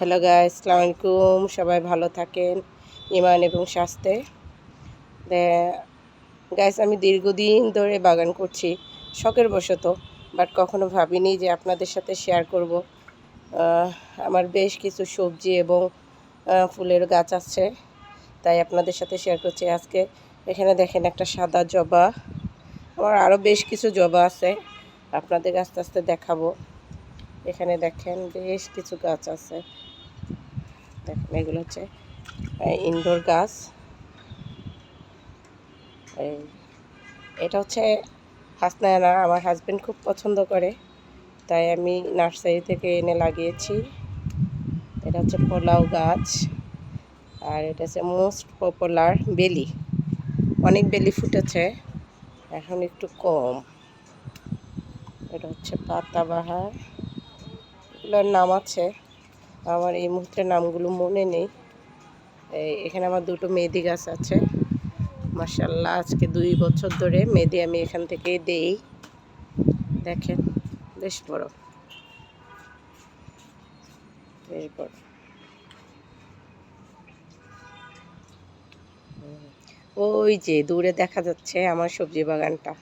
Hello guys, আসসালামু আলাইকুম। সবাই ভালো থাকেন ইমান এবং স্বাস্থ্যে। গাইস, আমি দীর্ঘদিন ধরে বাগান করছি শখের বশত, বাট কখনো ভাবিনি যে আপনাদের সাথে শেয়ার করব। আমার বেশ কিছু সবজি এবং ফুলের গাছ আছে, তাই আপনাদের সাথে শেয়ার করছি আজকে। এখানে দেখেন একটা সাদা জবা, আমার আরও বেশ কিছু জবা আছে, আপনাদের আস্তে আস্তে দেখাবো। এখানে দেখেন বেশ কিছু গাছ আছে, দেখেন এগুলো হচ্ছে ইনডোর গাছ। এটা হচ্ছে হাসনায়না, আমার হাজব্যান্ড খুব পছন্দ করে, তাই আমি নার্সারি থেকে এনে লাগিয়েছি। এটা হচ্ছে পোলাও গাছ, আর এটা হচ্ছে মোস্ট পপুলার বেলি। অনেক বেলি ফুটেছে, এখন একটু কম। এটা হচ্ছে পাতাবাহার, এগুলোর নাম আছে, আমার এই মুহূর্তে নামগুলো মনে নেই। এখানে আমার দুটো মেহেদি গাছ আছে, মাশাআল্লাহ। আজকে 2 বছর ধরে মেহেদি আমি এখান থেকে দেই। দেখেন বেশ বড়, বেশ বড়। ওই যে দূরে দেখা যাচ্ছে আমার সবজি বাগানটা।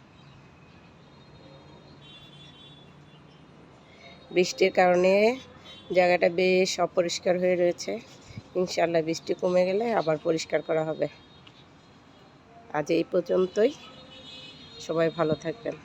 বৃষ্টির কারণে জায়গাটা বেশ অপরিষ্কার হয়ে রয়েছে, ইনশাআল্লাহ বৃষ্টি কমে গেলে আবার পরিষ্কার করা হবে। আজ এই পর্যন্তই, সবাই ভালো থাকবেন।